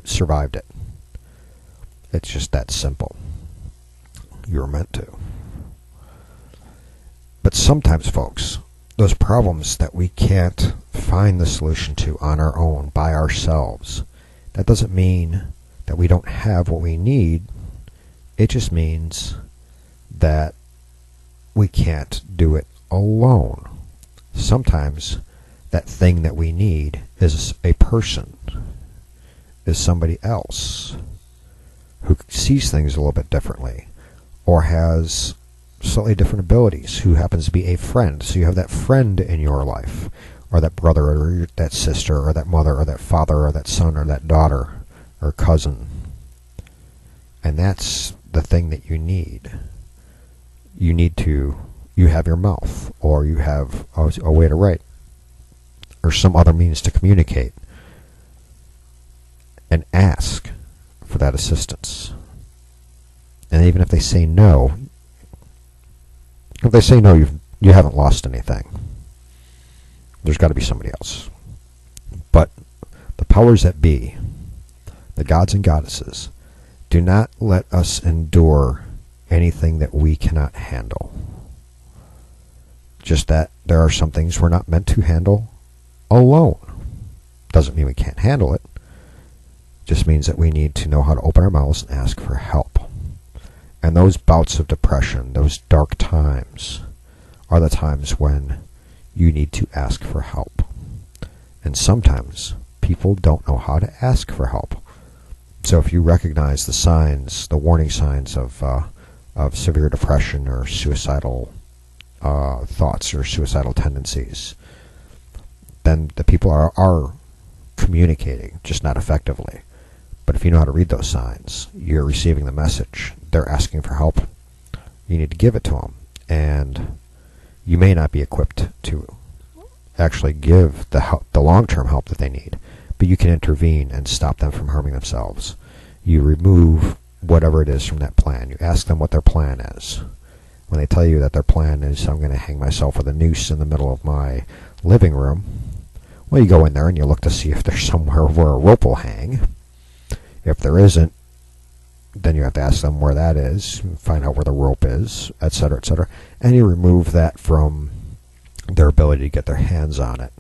survived it. It's just that simple. You were meant to. But sometimes, folks, those problems that we can't find the solution to on our own, by ourselves, that doesn't mean that we don't have what we need. It just means that we can't do it alone. Sometimes that thing that we need is a person, is somebody else who sees things a little bit differently or has slightly different abilities, who happens to be a friend. So you have that friend in your life, or that brother, or that sister, or that mother, or that father, or that son, or that daughter, or cousin. And that's the thing that you need. You have your mouth, or you have a way to write, or some other means to communicate, and ask for that assistance. And even if they say no, you haven't lost anything. There's got to be somebody else. But the powers that be, the gods and goddesses, do not let us endure anything that we cannot handle. Just that there are some things we're not meant to handle alone. Doesn't mean we can't handle it. Just means that we need to know how to open our mouths and ask for help. And those bouts of depression, those dark times, are the times when you need to ask for help. And sometimes people don't know how to ask for help. So if you recognize the signs, the warning signs of severe depression or suicidal thoughts or suicidal tendencies, then the people are communicating, just not effectively. But if you know how to read those signs, you're receiving the message. They're asking for help. You need to give it to them. And you may not be equipped to actually give the long-term help that they need, but you can intervene and stop them from harming themselves. You remove whatever it is from that plan. You ask them what their plan is. When they tell you that their plan is, I'm going to hang myself with a noose in the middle of my living room, well, you go in there and you look to see if there's somewhere where a rope will hang. If there isn't, then you have to ask them where that is, find out where the rope is, etc., etc. And you remove that from their ability to get their hands on it,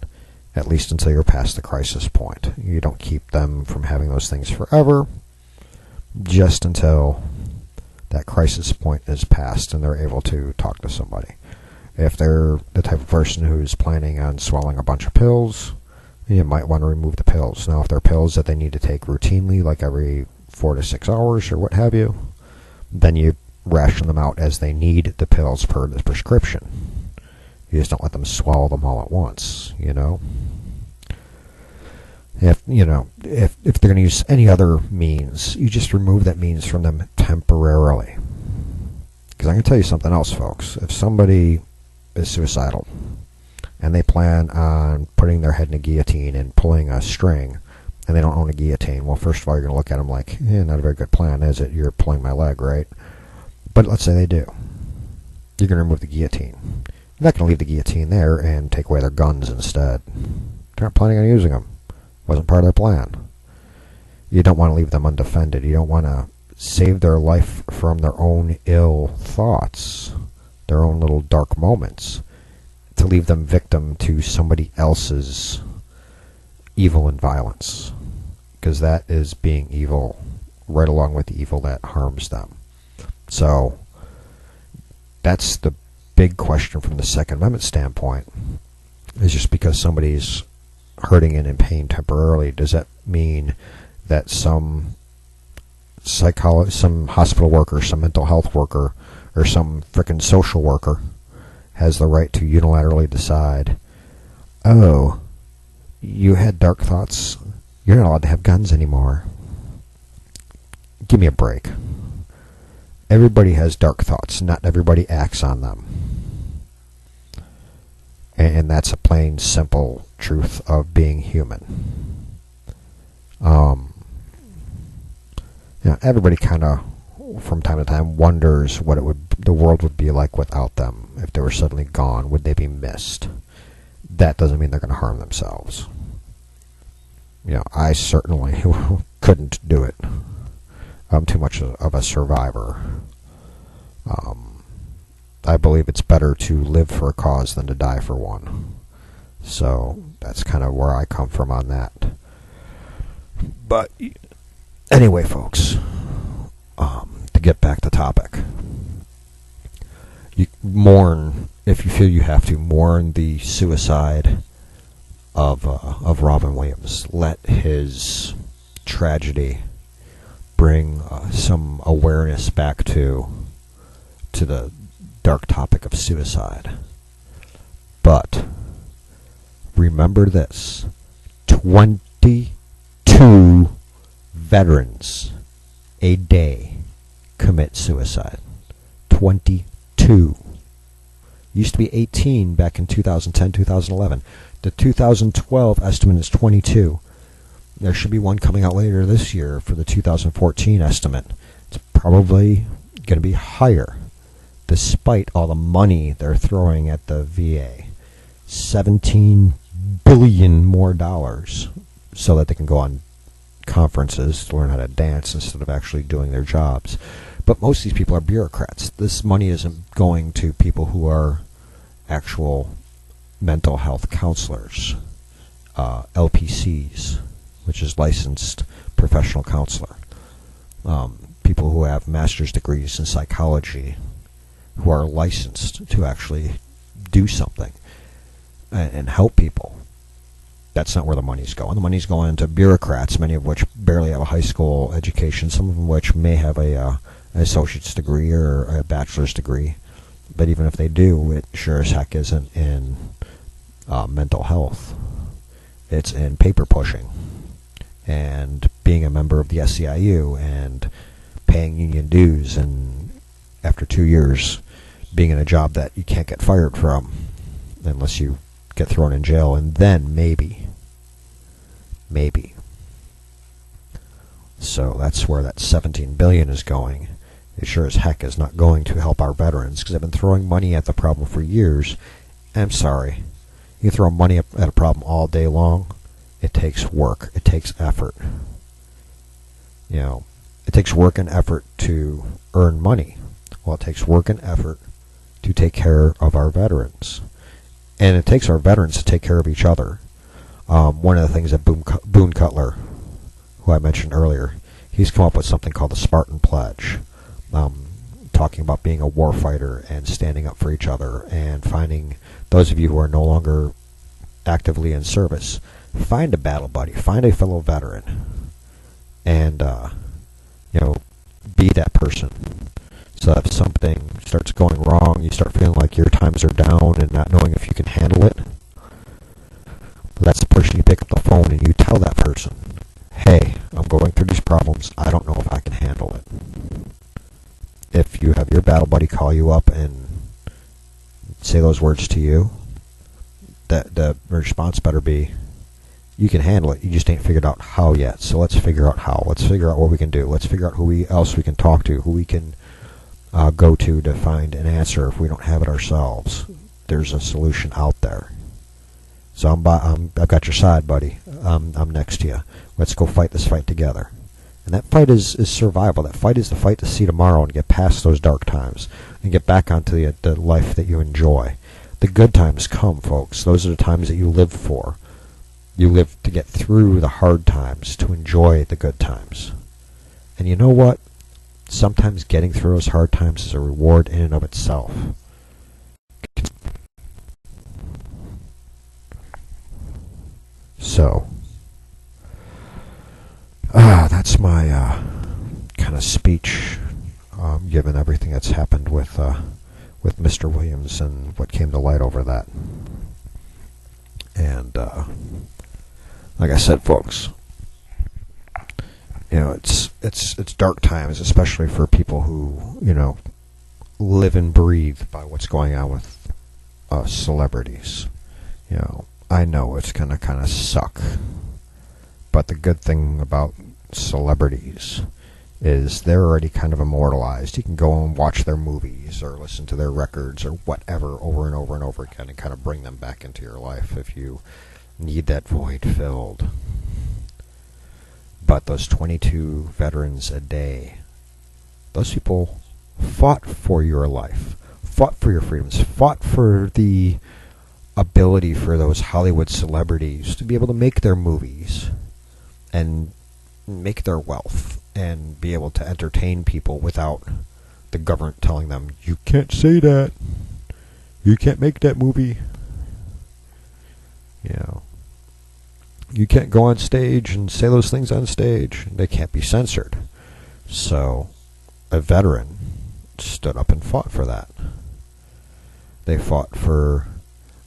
at least until you're past the crisis point. You don't keep them from having those things forever, just until that crisis point is passed and they're able to talk to somebody. If they're the type of person who's planning on swallowing a bunch of pills, you might want to remove the pills. Now, if they're pills that they need to take routinely, like every 4 to 6 hours or what have you, then you ration them out as they need the pills per the prescription. You just don't let them swallow them all at once, you know. If they're going to use any other means, you just remove that means from them temporarily. Because I can tell you something else, folks. If somebody is suicidal and they plan on putting their head in a guillotine and pulling a string, and they don't own a guillotine, well, first of all, you're going to look at them like, not a very good plan, is it? You're pulling my leg, right? But let's say they do. You're going to remove the guillotine. You're not going to leave the guillotine there and take away their guns instead. They're not planning on using them. Wasn't part of their plan. You don't want to leave them undefended. You don't want to save their life from their own ill thoughts, their own little dark moments, to leave them victim to somebody else's evil and violence, because that is being evil right along with the evil that harms them. So that's the big question from the Second Amendment standpoint, is just because somebody's hurting and in pain temporarily, does that mean that some hospital worker, some mental health worker, or some frickin' social worker has the right to unilaterally decide, oh, you had dark thoughts, you're not allowed to have guns anymore? Give me a break. Everybody has dark thoughts. Not everybody acts on them. And that's a plain, simple truth of being human. Everybody kind of, from time to time, wonders what the world would be like without them. If they were suddenly gone, would they be missed? That doesn't mean they're going to harm themselves. I certainly couldn't do it. I'm too much of a survivor. I believe it's better to live for a cause than to die for one. So that's kind of where I come from on that. But anyway, folks, to get back to topic, you mourn, if you feel you have to, mourn the suicide of Robin Williams. Let his tragedy bring some awareness back to the dark topic of suicide. But remember this: 22 veterans a day commit suicide. 22. Used to be 18 back in 2010, 2011. The 2012 estimate is 22. There should be one coming out later this year for the 2014 estimate. It's probably going to be higher, despite all the money they're throwing at the VA. $17 billion more dollars so that they can go on conferences to learn how to dance instead of actually doing their jobs. But most of these people are bureaucrats. This money isn't going to people who are actual mental health counselors, LPCs, which is licensed professional counselor, people who have master's degrees in psychology, who are licensed to actually do something and help people. That's not where the money's going. The money's going to bureaucrats, many of which barely have a high school education, some of them which may have an associate's degree or a bachelor's degree. But even if they do, it sure as heck isn't in mental health. It's in paper pushing and being a member of the SEIU and paying union dues, and after 2 years being in a job that you can't get fired from unless you get thrown in jail, and then maybe. So that's where that $17 billion is going. It sure as heck is not going to help our veterans, because I've been throwing money at the problem for years. And I'm sorry, you throw money at a problem all day long. It takes work. It takes effort. You know, it takes work and effort to earn money. Well, it takes work and effort to take care of our veterans. And it takes our veterans to take care of each other. One of the things that Boone Cutler, who I mentioned earlier, he's come up with something called the Spartan Pledge, talking about being a war fighter and standing up for each other, and finding those of you who are no longer actively in service, find a battle buddy, find a fellow veteran, and be that person. So if something starts going wrong, you start feeling like your times are down and not knowing if you can handle it, that's the person you pick up the phone and you tell that person, hey, I'm going through these problems, I don't know if I can handle it. If you have your battle buddy call you up and say those words to you, the response better be, you can handle it, you just ain't figured out how yet, so let's figure out how. Let's figure out what we can do. Let's figure out who else we can talk to, who we can go to find an answer if we don't have it ourselves. There's a solution out there. So I've got your side, buddy. I'm next to you. Let's go fight this fight together. And that fight is survival. That fight is the fight to see tomorrow and get past those dark times and get back onto the life that you enjoy. The good times come, folks. Those are the times that you live for. You live to get through the hard times, to enjoy the good times. And you know what? Sometimes getting through those hard times is a reward in and of itself. So, that's my kind of speech, given everything that's happened with Mr. Williams and what came to light over that. And like I said, folks, it's dark times, especially for people who live and breathe by what's going on with celebrities. I know it's gonna kind of suck, but the good thing about celebrities is they're already kind of immortalized. You can go and watch their movies or listen to their records or whatever over and over and over again and kind of bring them back into your life if you need that void filled. But those 22 veterans a day, those people fought for your life, fought for your freedoms, fought for the ability for those Hollywood celebrities to be able to make their movies and make their wealth and be able to entertain people without the government telling them, you can't say that, you can't make that movie, you know, you can't go on stage and say those things on stage, they can't be censored. So a veteran stood up and fought for that. They fought for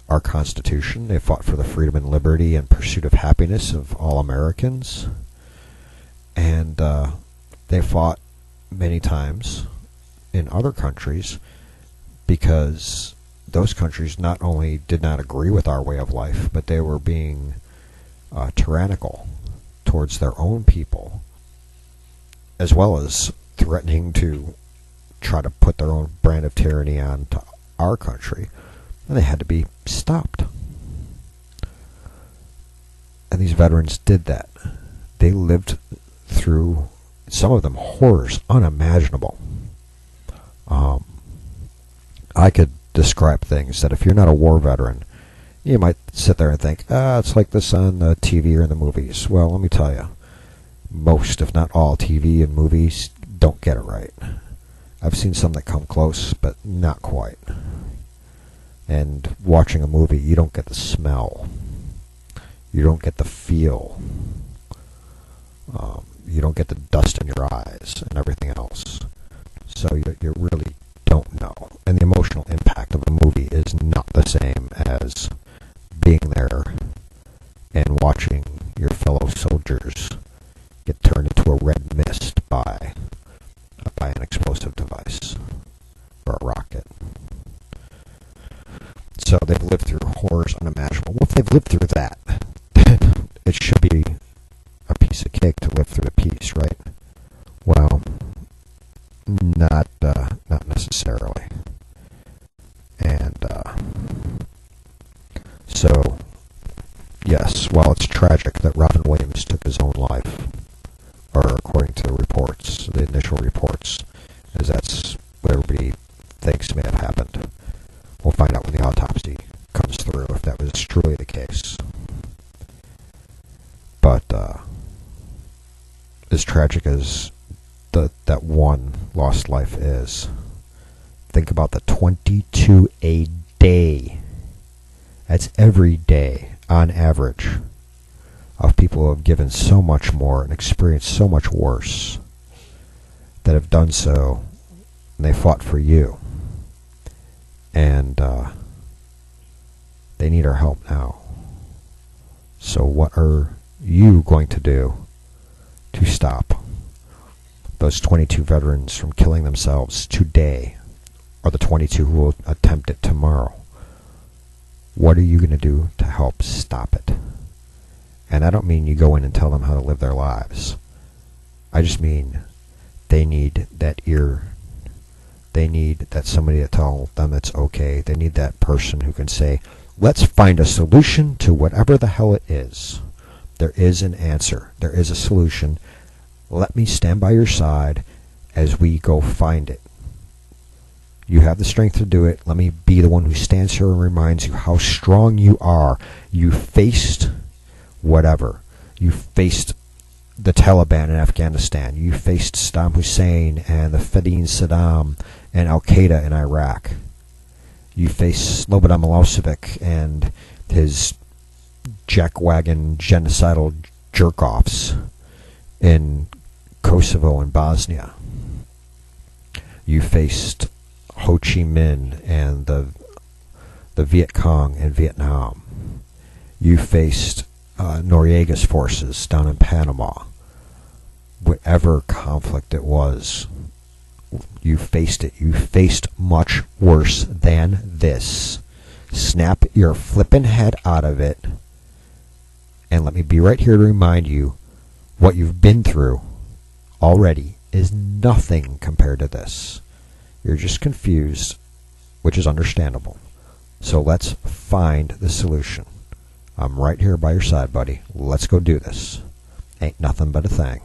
our Constitution. They fought for the freedom and liberty and pursuit of happiness of all Americans. And they fought many times in other countries because those countries not only did not agree with our way of life, but they were being tyrannical towards their own people, as well as threatening to try to put their own brand of tyranny on to our country. And they had to be stopped. And these veterans did that. They lived through, some of them, horrors unimaginable. I could describe things that if you're not a war veteran, you might sit there and think, it's like this on the TV or in the movies. Well, let me tell you, most, if not all, TV and movies don't get it right. I've seen some that come close, but not quite. And watching a movie, you don't get the smell. You don't get the feel. You don't get the dust in your eyes and everything else. So you really don't know. And the emotional impact of a movie is not the same as being there and watching your fellow soldiers get turned into a red mist by an explosive device or a rocket. So they've lived through horrors unimaginable. Well, if they've lived through that, then it should be a piece of cake to live through the peace, right? Well, not necessarily. And so, yes, while it's tragic that Robin Williams took his own life, or according to the reports, the initial reports, as that's what everybody thinks may have happened. We'll find out when the autopsy comes through if that was truly the case. But as tragic as that one lost life is, think about the 22 a day. That's every day, on average, of people who have given so much more and experienced so much worse, that have done so, and they fought for you. And they need our help now. So what are you going to do to stop those 22 veterans from killing themselves today, or the 22 who will attempt it tomorrow? What are you going to do to help stop it? And I don't mean you go in and tell them how to live their lives. I just mean they need that ear. They need that somebody to tell them it's okay. They need that person who can say, let's find a solution to whatever the hell it is. There is an answer. There is a solution. Let me stand by your side as we go find it. You have the strength to do it. Let me be the one who stands here and reminds you how strong you are. You faced whatever. You faced the Taliban in Afghanistan. You faced Saddam Hussein and the Fedayeen Saddam and Al-Qaeda in Iraq. You faced Slobodan Milosevic and his jackwagon genocidal jerk-offs in Kosovo and Bosnia. You faced Ho Chi Minh and the Viet Cong in Vietnam. You faced Noriega's forces down in Panama. Whatever conflict it was, you faced it. You faced much worse than this. Snap your flippin' head out of it, and let me be right here to remind you what you've been through already is nothing compared to this. You're just confused, which is understandable. So let's find the solution. I'm right here by your side, buddy. Let's go do this. Ain't nothing but a thing.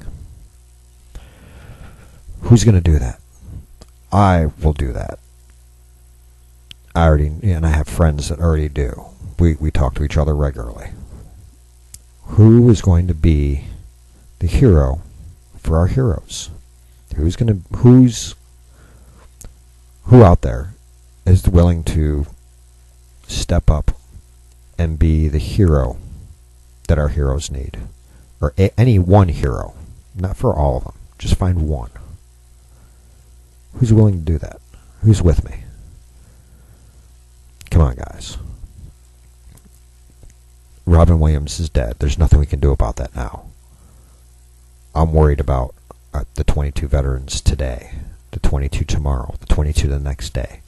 Who's going to do that? I will do that. And I have friends that already do. We talk to each other regularly. Who is going to be the hero for our heroes? Who out there is willing to step up and be the hero that our heroes need? Or any one hero, not for all of them. Just find one. Who's willing to do that? Who's with me? Come on, guys. Robin Williams is dead. There's nothing we can do about that now. I'm worried about the 22 veterans today, the 22 tomorrow, the 22 the next day.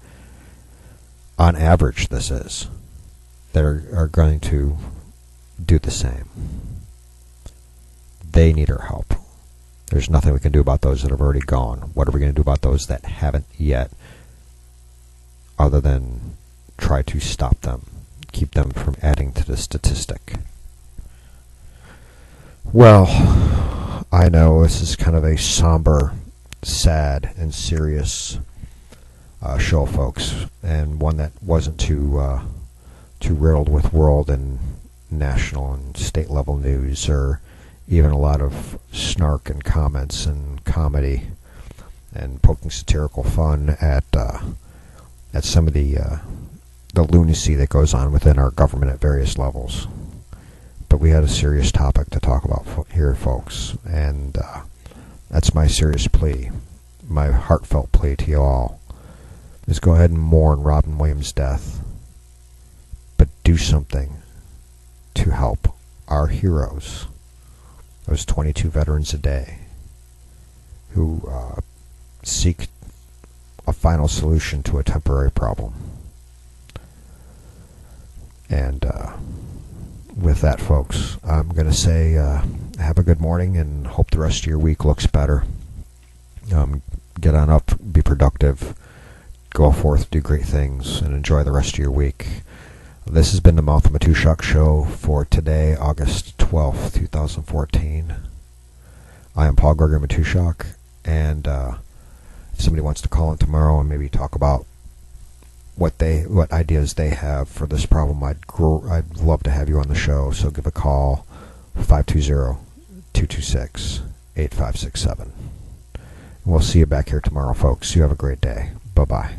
On average, this is. That are going to do the same. They need our help. There's nothing we can do about those that have already gone. What are we going to do about those that haven't yet, other than try to stop them, keep them from adding to the statistic? Well, I know this is kind of a somber, sad, and serious show, folks, and one that wasn't too riddled with world and national and state level news, or even a lot of snark and comments and comedy and poking satirical fun at some of the lunacy that goes on within our government at various levels. But we had a serious topic to talk about here, folks, and that's my serious plea, my heartfelt plea to you all, is go ahead and mourn Robin Williams' death, but do something to help our heroes, those 22 veterans a day who seek a final solution to a temporary problem. And with that, folks, I'm going to say have a good morning and hope the rest of your week looks better. Get on up, be productive, go forth, do great things, and enjoy the rest of your week. This has been the Mouth of Matuszak show for today, August 12th, 2014. I am Paul-Gregory Matuszak, and if somebody wants to call in tomorrow and maybe talk about what ideas they have for this problem, I'd love to have you on the show. So give a call, 520-226-8567. We'll see you back here tomorrow, folks. You have a great day. Bye-bye.